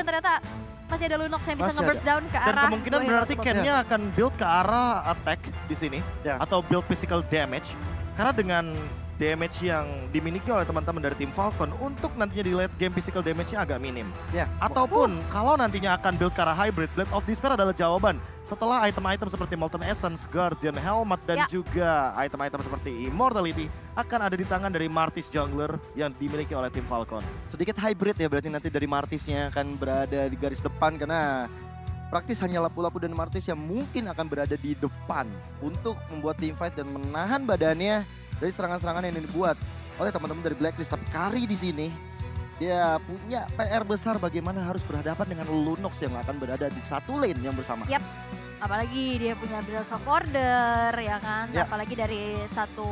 retribution ternyata masih ada Lunox yang bisa nge-burst down ke Dan arah. kemungkinan berarti Ken-nya akan build ke arah attack di sini. Atau build physical damage. Karena dengan damage yang dimiliki oleh teman-teman dari tim Falcon untuk nantinya di late game physical damage-nya agak minim. Ataupun kalau nantinya akan build ke arah hybrid, Blade of Despair adalah jawaban. Setelah item-item seperti Molten Essence, Guardian Helmet, dan juga item-item seperti Immortality akan ada di tangan dari Martis Jungler yang dimiliki oleh tim Falcon. Sedikit hybrid ya berarti nanti dari Martisnya akan berada di garis depan karena praktis hanya Lapu-Lapu dan Martis yang mungkin akan berada di depan untuk membuat teamfight dan menahan badannya dari serangan-serangan yang dibuat oleh teman-teman dari Blacklist. Tapi Kari di sini dia punya PR besar bagaimana harus berhadapan dengan Lunox yang akan berada di satu lane yang bersama. Yap, apalagi dia punya Bills of Order ya kan, apalagi dari satu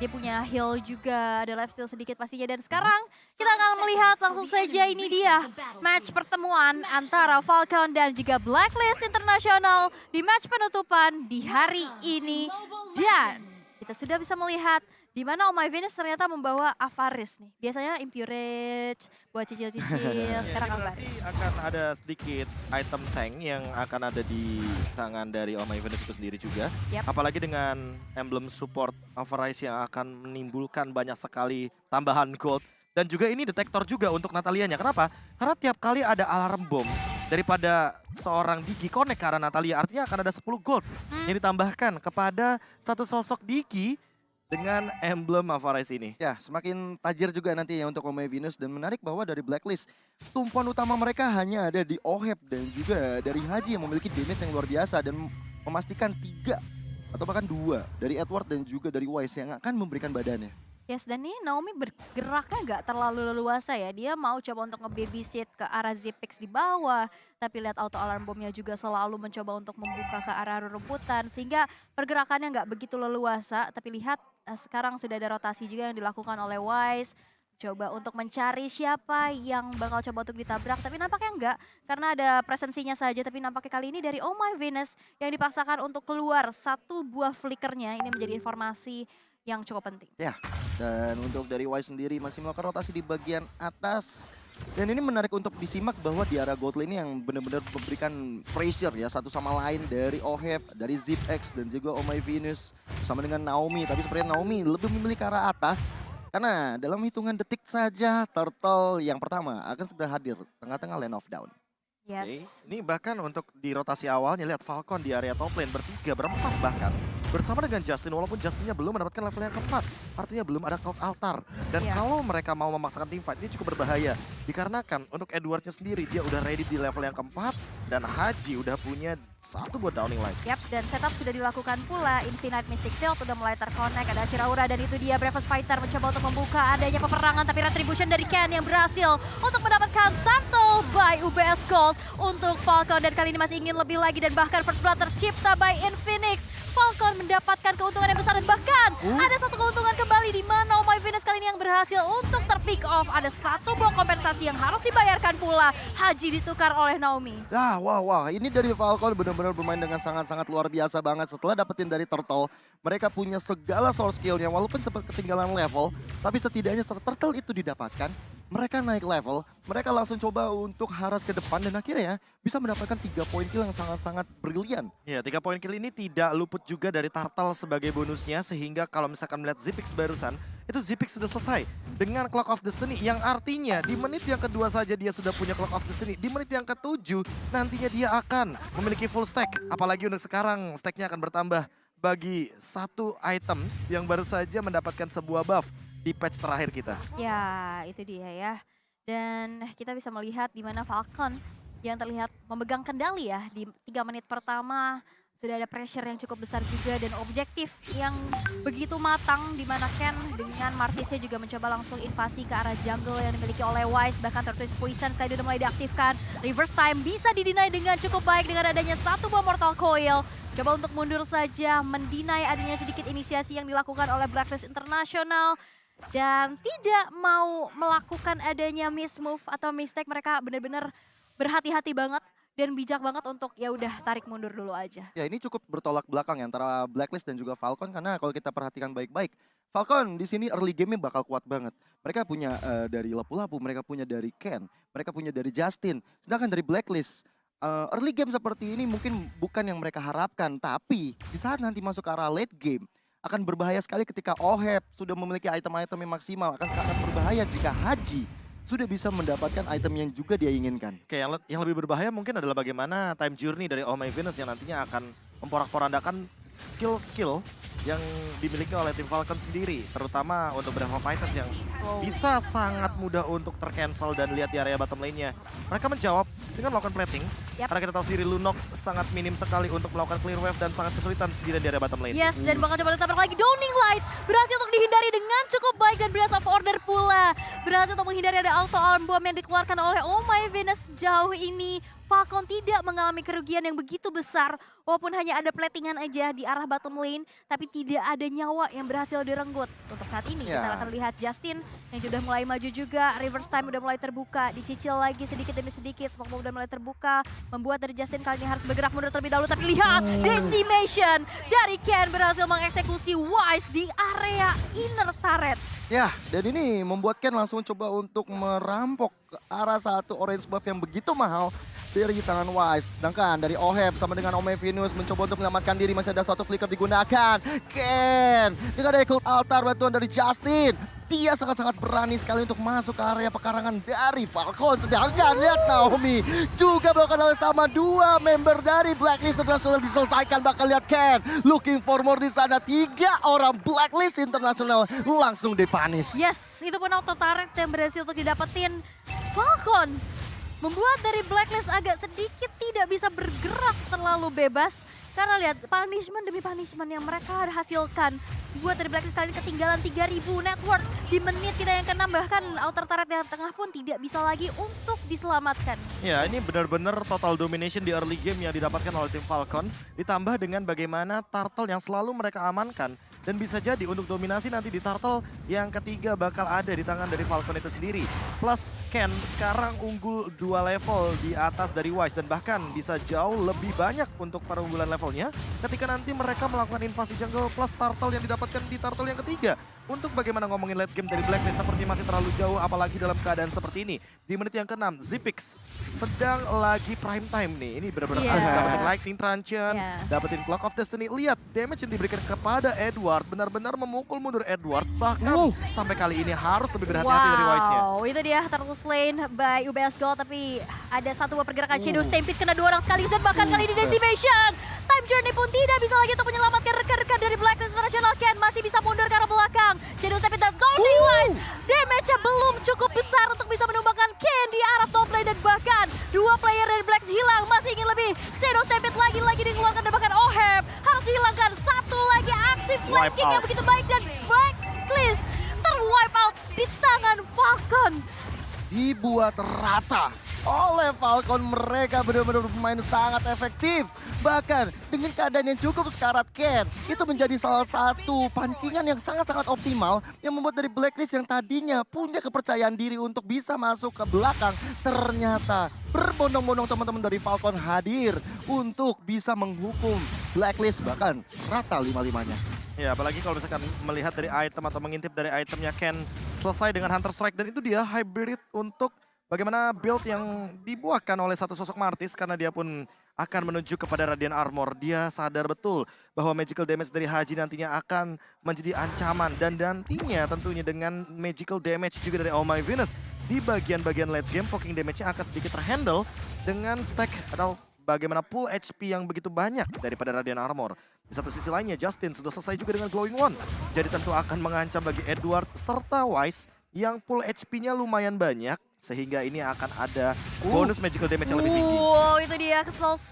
dia punya heal juga, ada lifesteal sedikit pastinya. Dan sekarang kita akan melihat langsung saja ini dia match pertemuan antara Falcon dan juga Blacklist International di match penutupan di hari ini. Dan kita sudah bisa melihat di mana Oh My Venus ternyata membawa Avaris nih. Biasanya Impurage buat cicil-cicil, sekarang Avaris. Akan ada sedikit item tank yang akan ada di tangan dari Oh My Venus itu sendiri juga. Apalagi dengan emblem support Avaris yang akan menimbulkan banyak sekali tambahan gold. Dan juga ini detektor juga untuk Natalianya. Kenapa? Karena tiap kali ada alarm bom daripada seorang Digi connect ke arah Natalia, artinya akan ada 10 gold yang ditambahkan kepada satu sosok Digi dengan emblem Avaris ini. Ya, semakin tajir juga nanti ya untuk Oh My Venus. Dan menarik bahwa dari Blacklist, tumpuan utama mereka hanya ada di Oheb dan juga dari Haji yang memiliki damage yang luar biasa dan memastikan 3 atau bahkan 2 dari Edward dan juga dari Wise yang akan memberikan badannya. Yes, dan ini Naomi bergeraknya gak terlalu leluasa ya. Dia mau coba untuk nge-babysit ke arah Zipix di bawah. Tapi lihat auto alarm bomnya juga selalu mencoba untuk membuka ke arah rumputan. Sehingga pergerakannya gak begitu leluasa. Tapi lihat sekarang sudah ada rotasi juga yang dilakukan oleh Wise. Coba untuk mencari siapa yang bakal coba untuk ditabrak. Tapi nampaknya enggak, karena ada presensinya saja. Tapi nampaknya kali ini dari Oh My Venus yang dipaksakan untuk keluar satu buah flickernya. Ini menjadi informasi yang cukup penting. Ya, dan untuk dari Wise sendiri masih melakukan rotasi di bagian atas. Dan ini menarik untuk disimak bahwa di area gold lane yang benar-benar memberikan pressure ya satu sama lain dari Oheb, dari ZipX dan juga Oh My Venus bersama dengan Naomi. Tapi sepertinya Naomi lebih memilih ke arah atas karena dalam hitungan detik saja Turtle yang pertama akan segera hadir tengah-tengah lane of down. Yes. Ini bahkan untuk di rotasi awalnya lihat Falcon di area top lane bertiga, berempat bahkan. Bersama dengan Justin, walaupun Justinnya belum mendapatkan level yang keempat. Artinya belum ada Cloud Altar. Dan kalau mereka mau memaksakan teamfight, ini cukup berbahaya. Dikarenakan untuk Edwardnya sendiri, dia udah ready di level yang keempat. Dan Haji udah punya satu buat downing light. Yap, dan setup sudah dilakukan pula. Infinite Mystic Field udah mulai terconnect. Ada Shiraura dan itu dia Bravest Fighter mencoba untuk membuka adanya peperangan. Tapi Retribution dari Ken yang berhasil untuk mendapatkan Turtle by UBS Gold untuk Falcon. Dan kali ini masih ingin lebih lagi dan bahkan First Blood tercipta by Infinix. Falcon mendapatkan keuntungan yang besar dan bahkan ada satu keuntungan kembali di mana Oh My Venus kali ini yang berhasil untuk terpick off. Ada satu buah kompensasi yang harus dibayarkan pula. Haji ditukar oleh Naomi. Wah, ini dari Falcon benar-benar bermain dengan sangat-sangat luar biasa banget. Setelah dapetin dari Turtle, mereka punya segala source skillnya walaupun sempat ketinggalan level. Tapi setidaknya setelah Turtle itu didapatkan, mereka naik level, mereka langsung coba untuk haras ke depan dan akhirnya bisa mendapatkan 3 poin kill yang sangat-sangat brilian. Ya, 3 poin kill ini tidak luput juga dari Turtle sebagai bonusnya, sehingga kalau misalkan melihat Zipix barusan, itu Zipix sudah selesai dengan Clock of Destiny, yang artinya di menit yang kedua saja dia sudah punya Clock of Destiny. Di menit yang ke-7 nantinya dia akan memiliki full stack, apalagi untuk sekarang stacknya akan bertambah bagi satu item yang baru saja mendapatkan sebuah buff di patch terakhir kita. Ya, itu dia ya. Dan kita bisa melihat di mana Falcon yang terlihat memegang kendali ya di 3 menit pertama. Sudah ada pressure yang cukup besar juga dan objektif yang begitu matang di mana Ken dengan Martisnya juga mencoba langsung invasi ke arah jungle yang dimiliki oleh Wise. Bahkan Tortoise Poison tadi udah mulai diaktifkan. Reverse time bisa didinai dengan cukup baik dengan adanya satu buah Mortal Coil. Coba untuk mundur saja, mendinai adanya sedikit inisiasi yang dilakukan oleh Blacklist International. Dan tidak mau melakukan adanya miss move atau mistake, mereka benar-benar berhati-hati banget. dan bijak banget untuk ya udah tarik mundur dulu aja. Ya ini cukup bertolak belakang ya antara Blacklist dan juga Falcon karena kalau kita perhatikan baik-baik, Falcon di sini early game-nya bakal kuat banget. Mereka punya dari Lapu-Lapu, mereka punya dari Ken, mereka punya dari Justin. Sedangkan dari Blacklist, early game seperti ini mungkin bukan yang mereka harapkan, tapi di saat nanti masuk ke arah late game akan berbahaya sekali ketika Oheb sudah memiliki item-item yang maksimal. Akan sangat berbahaya jika Haji sudah bisa mendapatkan item yang juga dia inginkan. Oke, yang lebih berbahaya mungkin adalah bagaimana time journey dari Oh My Venus yang nantinya akan memporak-porandakan skill-skill yang dimiliki oleh tim Falcon sendiri. Terutama untuk Brave Fighters yang bisa sangat mudah untuk tercancel dan lihat di area bottom lane-nya. Mereka menjawab dengan melakukan plating. Karena kita tahu sendiri Lunox sangat minim sekali untuk melakukan clear wave dan sangat kesulitan sendirian di area bottom lane. Yes, dan bakal coba ditabrak lagi. Downing Light berhasil untuk dihindari dengan cukup baik dan Blast of Order pula. Berhasil untuk menghindari ada auto arm bomb yang dikeluarkan oleh Oh My Venus jauh ini. Falcon tidak mengalami kerugian yang begitu besar. Walaupun hanya ada platingan aja di arah bottom lane. Tapi tidak ada nyawa yang berhasil direnggut. Untuk saat ini kita akan lihat Justin yang sudah mulai maju juga. Reverse time udah mulai terbuka. Dicicil lagi sedikit demi sedikit. Smoke udah mulai terbuka. Membuat dari Justin kali ini harus bergerak mundur terlebih dahulu. Tapi lihat Decimation dari Ken berhasil mengeksekusi Wise di area inner turret. Ya, dan ini membuat Ken langsung coba untuk merampok ke arah satu orange buff yang begitu mahal dari tangan Wise. Sedangkan dari Oheb sama dengan Ome Venus mencoba untuk menyelamatkan diri. Masih ada suatu flicker digunakan. Ken dengan dari Cult Altar bantuan dari Justin. Dia sangat-sangat berani sekali untuk masuk ke area pekarangan dari Falcon. Sedangkan lihat Naomi juga melakukan hal sama. Dua member dari Blacklist International diselesaikan. Bakal lihat Ken looking for more di sana. 3 orang Blacklist International langsung dipanis. Yes, itu pun auto turret yang berhasil untuk didapetin Falcon. Membuat dari Blacklist agak sedikit tidak bisa bergerak terlalu bebas. Karena lihat punishment demi punishment yang mereka hasilkan. Buat dari Blacklist kali ini ketinggalan 3000 network di menit kita yang ke-6. Bahkan outer turret yang tengah pun tidak bisa lagi untuk diselamatkan. Ya, ini benar-benar total domination di early game yang didapatkan oleh tim Falcon. Ditambah dengan bagaimana turtle yang selalu mereka amankan. Dan bisa jadi untuk dominasi nanti di turtle yang ketiga bakal ada di tangan dari Falcon itu sendiri. Plus Ken sekarang unggul 2 level di atas dari Wise. Dan bahkan bisa jauh lebih banyak untuk perunggulan levelnya ketika nanti mereka melakukan invasi jungle plus turtle yang didapatkan di turtle yang ketiga. Untuk bagaimana ngomongin late game dari Blacklist seperti masih terlalu jauh apalagi dalam keadaan seperti ini. Di menit yang ke-6 Zipix sedang lagi prime time nih. Ini benar-benar harus dapetin Lightning Truncheon, dapetin Clock of Destiny. Lihat damage yang diberikan kepada Edward benar-benar memukul mundur Edward. Bahkan sampai kali ini harus lebih berhati-hati dari Wise-nya. Wow, itu dia Turtle Slain by UBS Gold. Tapi ada satu pergerakan Shadow Stampede kena 2 orang sekaligus. Dan bahkan kali ini Decimation. Time Journey pun tidak bisa lagi untuk menyelamatkan rekan-rekan dari Blacklist International. Ken masih bisa mundur ke arah belakang. Shadow Stampede dan Golden Light. Damage-nya belum cukup besar untuk bisa menumbangkan Ken di arah top lane. Dan bahkan 2 player dari Blacklist hilang. Masih ingin lebih. Shadow Stampede lagi-lagi dikeluarkan. Dan bahkan Oheb harus dihilangkan. Satu lagi aktif flanking yang begitu baik. Dan Blacklist terwipe out di tangan Falcon. Dibuat rata oleh Falcon. Mereka benar-benar bermain sangat efektif. Bahkan dengan keadaan yang cukup sekarat Ken, itu menjadi salah satu pancingan yang sangat-sangat optimal yang membuat dari Blacklist yang tadinya punya kepercayaan diri untuk bisa masuk ke belakang. Ternyata berbondong-bondong teman-teman dari Falcon hadir untuk bisa menghukum Blacklist bahkan rata 5-5-nya. Ya, apalagi kalau misalkan melihat dari item atau mengintip dari itemnya Ken selesai dengan Hunter Strike. Dan itu dia hybrid untuk bagaimana build yang dibuahkan oleh satu sosok Martis karena dia pun akan menuju kepada Radiant Armor. Dia sadar betul bahwa magical damage dari Haji nantinya akan menjadi ancaman. Dan nantinya tentunya dengan magical damage juga dari Oh My Venus di bagian-bagian late game, poking damage-nya akan sedikit terhandle dengan stack atau bagaimana pool HP yang begitu banyak daripada Radiant Armor. Di satu sisi lainnya Justin sudah selesai juga dengan Glowing One. Jadi tentu akan mengancam bagi Edward serta Wise yang pool HP-nya lumayan banyak. Sehingga ini akan ada bonus magical damage yang lebih tinggi. Wow, itu dia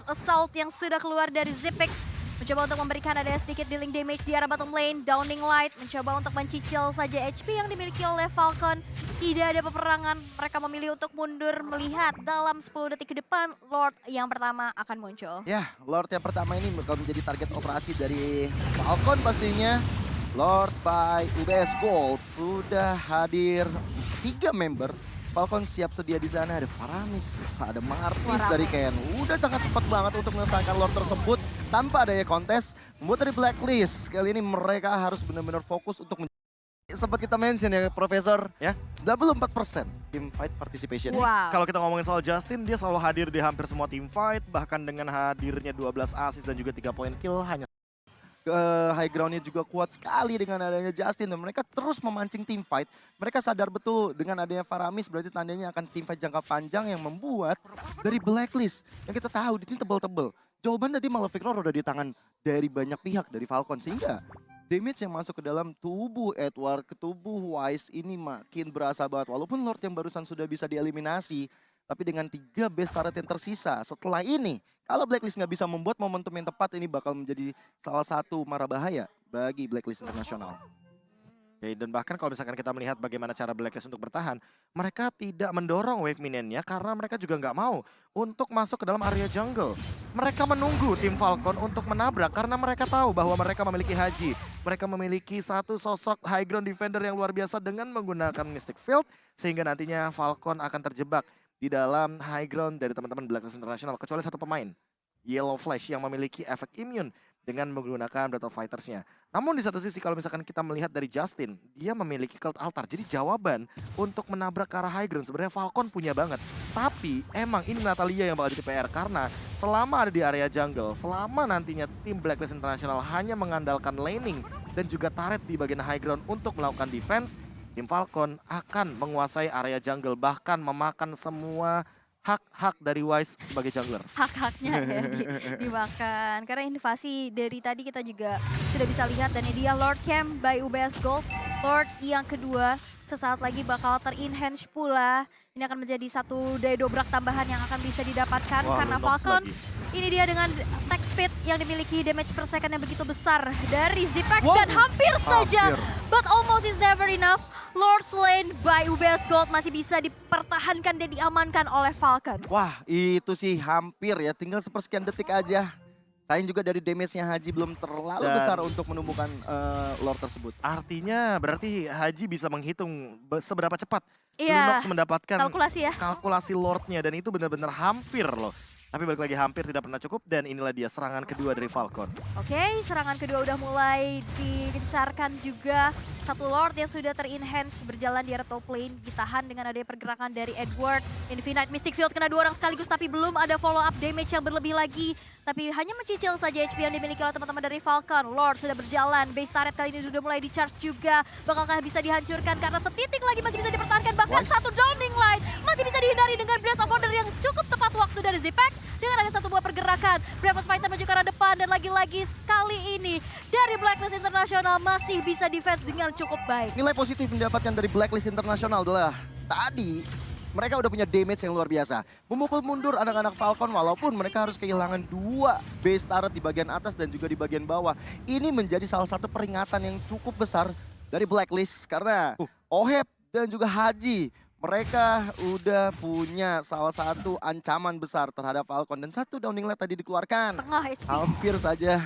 assault yang sudah keluar dari Zipix. Mencoba untuk memberikan ada sedikit dealing damage di arah bottom lane. Downing Light mencoba untuk mencicil saja HP yang dimiliki oleh Falcon. Tidak ada peperangan, mereka memilih untuk mundur melihat dalam 10 detik ke depan Lord yang pertama akan muncul. Ya, Lord yang pertama ini bakal menjadi target operasi dari Falcon pastinya. Lord by UBS Gold sudah hadir 3 member Falcon siap sedia di sana, ada Faramis, ada Martis dari Ken. Udah sangat cepat banget untuk menyelesaikan Lord tersebut tanpa adanya kontes. Membuat dari Blacklist, kali ini mereka harus benar-benar fokus untuk sempat kita mention ya Profesor, ya 24% team fight participation. Wow. Kalau kita ngomongin soal Justin, dia selalu hadir di hampir semua team fight, bahkan dengan hadirnya 12 assist dan juga 3 point kill hanya High groundnya juga kuat sekali dengan adanya Justin dan mereka terus memancing team fight. Mereka sadar betul dengan adanya Faramis berarti tandanya akan team fight jangka panjang yang membuat dari Blacklist yang kita tahu di tim tebel-tebel. Jawaban tadi malah Victor udah di tangan dari banyak pihak dari Falcon sehingga damage yang masuk ke dalam tubuh Edward, ke tubuh Wise ini makin berasa banget. Walaupun Lord yang barusan sudah bisa dieliminasi, tapi dengan 3 base turret yang tersisa setelah ini, kalau Blacklist nggak bisa membuat momentum yang tepat, ini bakal menjadi salah satu mara bahaya bagi Blacklist Internasional. Oke, dan bahkan kalau misalkan kita melihat bagaimana cara Blacklist untuk bertahan, mereka tidak mendorong wave minionnya karena mereka juga nggak mau untuk masuk ke dalam area jungle. Mereka menunggu tim Falcon untuk menabrak karena mereka tahu bahwa mereka memiliki Haji. Mereka memiliki satu sosok high ground defender yang luar biasa dengan menggunakan Mystic Field, sehingga nantinya Falcon akan terjebak di dalam high ground dari teman-teman Blacklist International, kecuali satu pemain, Yellow Flash, yang memiliki efek immune dengan menggunakan Battle Fighters-nya. Namun di satu sisi kalau misalkan kita melihat dari Justin, dia memiliki Cult Altar. Jadi jawaban untuk menabrak ke arah high ground sebenarnya Falcon punya banget. Tapi emang ini Natalia yang bakal jadi PR karena selama ada di area jungle, selama nantinya tim Blacklist International hanya mengandalkan laning dan juga turret di bagian high ground untuk melakukan defense, tim Falcon akan menguasai area jungle, bahkan memakan semua hak-hak dari Wise sebagai jungler. Hak-haknya ya dimakan. Karena invasi dari tadi kita juga sudah bisa lihat dan ini dia Lord Camp by UBS Gold. Lord yang kedua sesaat lagi bakal ter-enhance pula. Ini akan menjadi satu daya dobrak tambahan yang akan bisa didapatkan. Wah, karena Falcon ini dia dengan attack speed yang dimiliki damage per second yang begitu besar dari Zipex dan hampir saja. But almost is never enough. Lord Slain by UBS Gold masih bisa dipertahankan dan diamankan oleh Falcon. Wah, itu sih hampir ya, tinggal sepersekian detik aja. Sayang juga dari damage-nya Haji belum terlalu besar untuk menumbuhkan Lord tersebut. Artinya berarti Haji bisa menghitung seberapa cepat Iya, Lunox mendapatkan kalkulasi Lord-nya, dan itu benar-benar hampir loh. Tapi balik lagi hampir tidak pernah cukup, dan inilah dia serangan kedua dari Falcon. Oke, serangan kedua udah mulai digencarkan juga. Satu Lord yang sudah ter-enhance berjalan di area top lane, ditahan dengan adanya pergerakan dari Edward. Infinite Mystic Field kena 2 orang sekaligus, tapi belum ada follow up damage yang berlebih lagi. Tapi hanya mencicil saja HP yang dimiliki oleh teman-teman dari Falcon. Lord sudah berjalan, base turret kali ini sudah mulai di-charge juga. Bakalkah bisa dihancurkan karena setitik lagi masih bisa dipertahankan. Bahkan satu Downing Light masih bisa dihindari dengan Blast of Wonder yang cukup tepat waktu dari Zipex. Dengan ada satu buah pergerakan, Bravos Fighter menuju ke arah depan dan lagi-lagi sekali ini dari Blacklist International masih bisa defense dengan cukup baik. Nilai positif yang didapatkan dari Blacklist International adalah tadi mereka udah punya damage yang luar biasa. Memukul mundur anak-anak Falcon walaupun mereka harus kehilangan 2 base turret di bagian atas dan juga di bagian bawah. Ini menjadi salah satu peringatan yang cukup besar dari Blacklist karena Oheb dan juga Haji, mereka udah punya salah satu ancaman besar terhadap Falcon. Dan satu Downing Light tadi dikeluarkan. Setengah HP. Hampir saja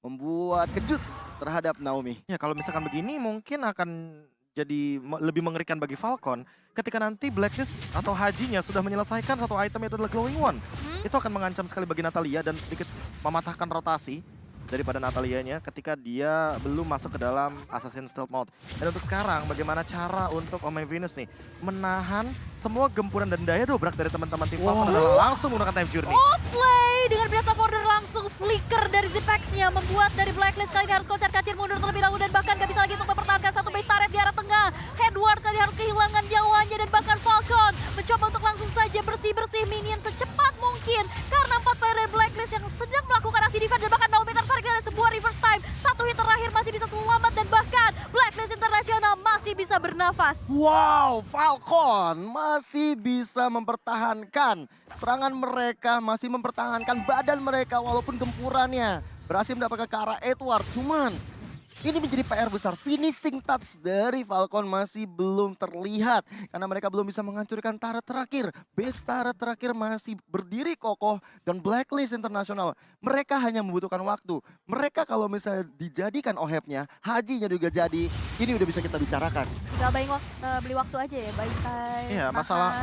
membuat kejut terhadap Naomi. Ya kalau misalkan begini mungkin akan jadi lebih mengerikan bagi Falcon ketika nanti Blacklist atau Hajinya sudah menyelesaikan satu item, yaitu adalah Glowing One. Itu akan mengancam sekali bagi Natalia dan sedikit mematahkan rotasi daripada Natalianya ketika dia belum masuk ke dalam Assassin Stealth Mode. Dan untuk sekarang bagaimana cara untuk Omai Venus nih menahan semua gempuran dan daya dobrak dari teman-teman tim Falcon adalah langsung menggunakan Time Journey. Outplay dengan Blast of Order langsung flicker dari Zipex-nya membuat dari Blacklist kali ini harus kocar kacir mundur terlebih dahulu dan bahkan gak bisa lagi untuk mempertahankan satu base turret di arah tengah. Edward kali harus kehilangan nyawanya dan bahkan Falcon mencoba untuk langsung saja bersih-bersih minion secepat mungkin karena 4 player dari Blacklist yang sedang melakukan aksi defense dan bahkan Naomi tertarik dari sebuah reverse time. Satu hit terakhir masih bisa selamat dan bahkan Blacklist International masih bisa bernafas. Wow, Falcon masih bisa mempertahankan serangan mereka, masih mempertahankan badan mereka walaupun gempurannya berhasil mendapatkan ke arah Edward. Cuman Ini menjadi PR besar. Finishing touch dari Falcon masih belum terlihat. Karena mereka belum bisa menghancurkan turret terakhir. Base turret terakhir masih berdiri kokoh. Dan Blacklist Internasional, mereka hanya membutuhkan waktu. Mereka kalau misalnya dijadikan OHEP-nya, hajinya juga jadi. Ini udah bisa kita bicarakan. Tinggal beli waktu aja ya, baikai. Iya,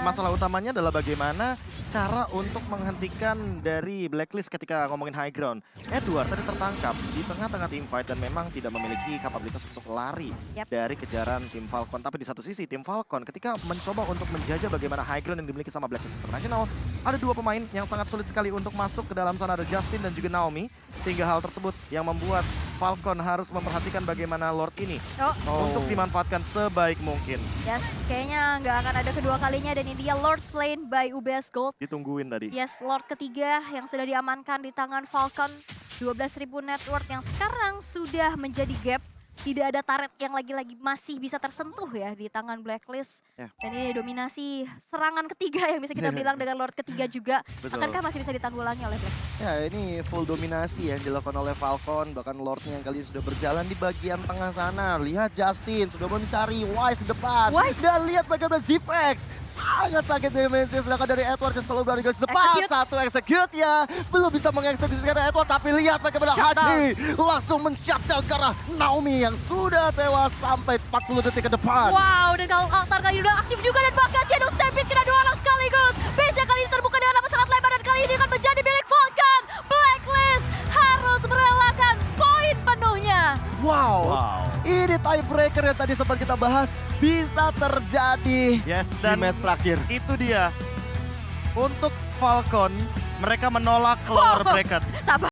masalah utamanya adalah bagaimana cara untuk menghentikan dari Blacklist ketika ngomongin high ground. Edward tadi tertangkap di tengah-tengah team fight dan memang tidak memiliki kapabilitas untuk lari dari kejaran tim Falcon. Tapi di satu sisi tim Falcon ketika mencoba untuk menjajah bagaimana high ground yang dimiliki sama Blacklist International, ada dua pemain yang sangat sulit sekali untuk masuk ke dalam sana, ada Justin dan juga Naomi. Sehingga hal tersebut yang membuat Falcon harus memperhatikan bagaimana Lord ini untuk dimanfaatkan sebaik mungkin. Yes, kayaknya nggak akan ada kedua kalinya dan ini dia Lord slain by UBS Gold. Ditungguin tadi. Yes, Lord ketiga yang sudah diamankan di tangan Falcon. 12.000 net worth yang sekarang sudah menjadi gap. Tidak ada turret yang lagi-lagi masih bisa tersentuh ya di tangan Blacklist. Dan ini dominasi serangan ketiga yang bisa kita bilang dengan Lord ketiga juga. Akankah masih bisa ditanggulangi oleh Blacklist? Ya, ini full dominasi yang dilakukan oleh Falcon. Bahkan Lordnya yang kali ini sudah berjalan di bagian tengah sana. Lihat Justin sudah mencari Wise di depan. Dan lihat bagaimana Zipex. Sangat sakit dimensi. Sedangkan dari Edward yang selalu berada di depan. Satu execute ya. Belum bisa mengeksekusikan Edward. Tapi lihat bagaimana Haji langsung men-shutdown ke arah Naomi yang sudah tewas sampai 40 detik ke depan. Wow, dan kalau altar kali ini udah aktif juga dan bahkan Shadow Stampede kena 2 orang sekaligus. Base-nya kali ini terbuka dengan lama sangat lebar dan kali ini akan menjadi milik Falcon. Blacklist harus merelakan poin penuhnya. Wow. Ini tiebreaker yang tadi sempat kita bahas bisa terjadi di match terakhir. Itu dia. Untuk Falcon, mereka menolak lore bracket. Sabar.